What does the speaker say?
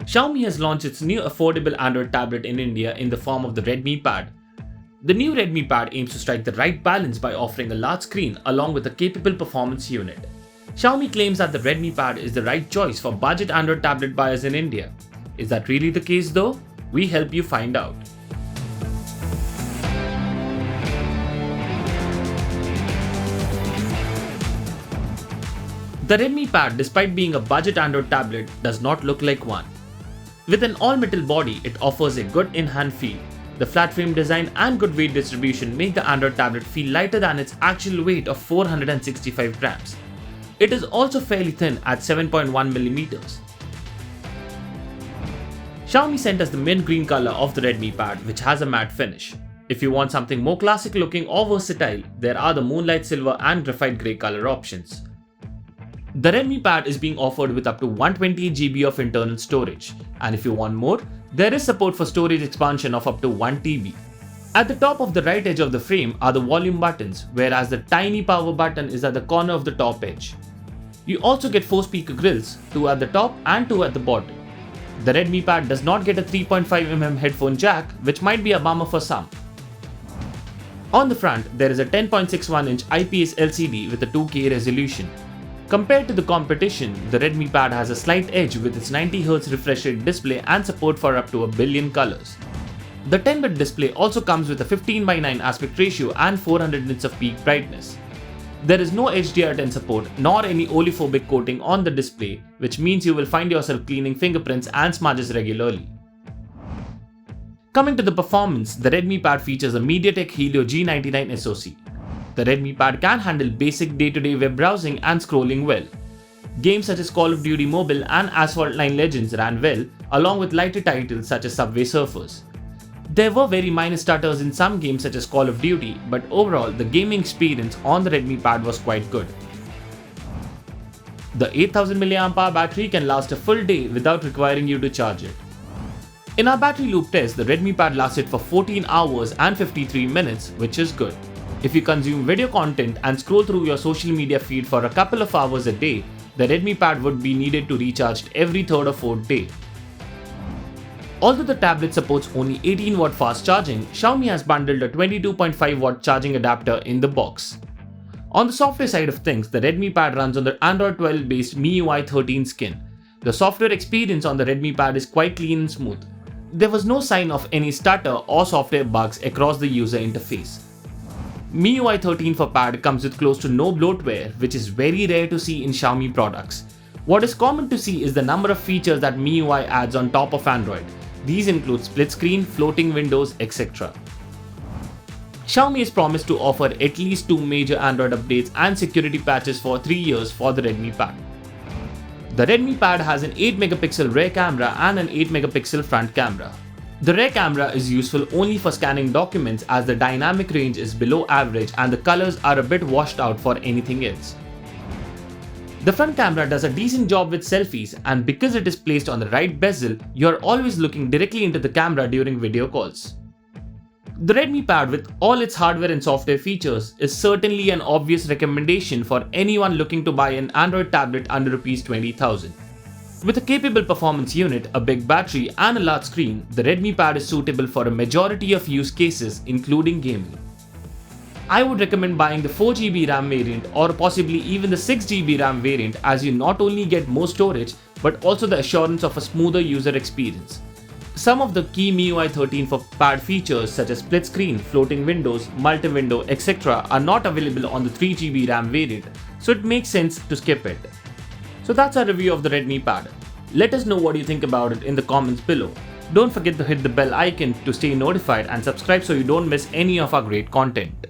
Xiaomi has launched its new affordable Android tablet in India in the form of the Redmi Pad. The new Redmi Pad aims to strike the right balance by offering a large screen along with a capable performance unit. Xiaomi claims that the Redmi Pad is the right choice for budget Android tablet buyers in India. Is that really the case though? We help you find out. The Redmi Pad, despite being a budget Android tablet, does not look like one. With an all-metal body, it offers a good in-hand feel. The flat frame design and good weight distribution make the Android tablet feel lighter than its actual weight of 465 grams. It is also fairly thin at 7.1mm. Xiaomi sent us the mint green color of the Redmi Pad, which has a matte finish. If you want something more classic looking or versatile, there are the moonlight silver and graphite grey color options. The Redmi Pad is being offered with up to 128GB of internal storage, and if you want more, there is support for storage expansion of up to 1TB. At the top of the right edge of the frame are the volume buttons, whereas the tiny power button is at the corner of the top edge. You also get 4 speaker grills, 2 at the top and 2 at the bottom. The Redmi Pad does not get a 3.5mm headphone jack, which might be a bummer for some. On the front, there is a 10.61-inch IPS LCD with a 2K resolution. Compared to the competition, the Redmi Pad has a slight edge with its 90Hz refresh rate display and support for up to a billion colors. The 10-bit display also comes with a 15:9 aspect ratio and 400 nits of peak brightness. There is no HDR10 support nor any oleophobic coating on the display, which means you will find yourself cleaning fingerprints and smudges regularly. Coming to the performance, the Redmi Pad features a MediaTek Helio G99 SoC. The Redmi Pad can handle basic day-to-day web browsing and scrolling well. Games such as Call of Duty Mobile and Asphalt 9 Legends ran well, along with lighter titles such as Subway Surfers. There were very minor stutters in some games such as Call of Duty, but overall the gaming experience on the Redmi Pad was quite good. The 8000 mAh battery can last a full day without requiring you to charge it. In our battery loop test, the Redmi Pad lasted for 14 hours and 53 minutes, which is good. If you consume video content and scroll through your social media feed for a couple of hours a day, the Redmi Pad would be needed to recharge every third or fourth day. Although the tablet supports only 18W fast charging, Xiaomi has bundled a 22.5W charging adapter in the box. On the software side of things, the Redmi Pad runs on the Android 12 based MIUI 13 skin. The software experience on the Redmi Pad is quite clean and smooth. There was no sign of any stutter or software bugs across the user interface. MIUI 13 for Pad comes with close to no bloatware, which is very rare to see in Xiaomi products. What is common to see is the number of features that MIUI adds on top of Android. These include split screen, floating windows, etc. Xiaomi is promised to offer at least 2 major Android updates and security patches for 3 years for the Redmi Pad. The Redmi Pad has an 8MP rear camera and an 8MP front camera. The rear camera is useful only for scanning documents as the dynamic range is below average and the colors are a bit washed out for anything else. The front camera does a decent job with selfies, and because it is placed on the right bezel, you are always looking directly into the camera during video calls. The Redmi Pad, with all its hardware and software features, is certainly an obvious recommendation for anyone looking to buy an Android tablet under Rs 20,000. With a capable performance unit, a big battery and a large screen, the Redmi Pad is suitable for a majority of use cases including gaming. I would recommend buying the 4GB RAM variant or possibly even the 6GB RAM variant, as you not only get more storage but also the assurance of a smoother user experience. Some of the key MIUI 13 for Pad features such as split screen, floating windows, multi-window, etc. are not available on the 3GB RAM variant, so it makes sense to skip it. So that's our review of the Redmi Pad. Let us know what you think about it in the comments below. Don't forget to hit the bell icon to stay notified and subscribe so you don't miss any of our great content.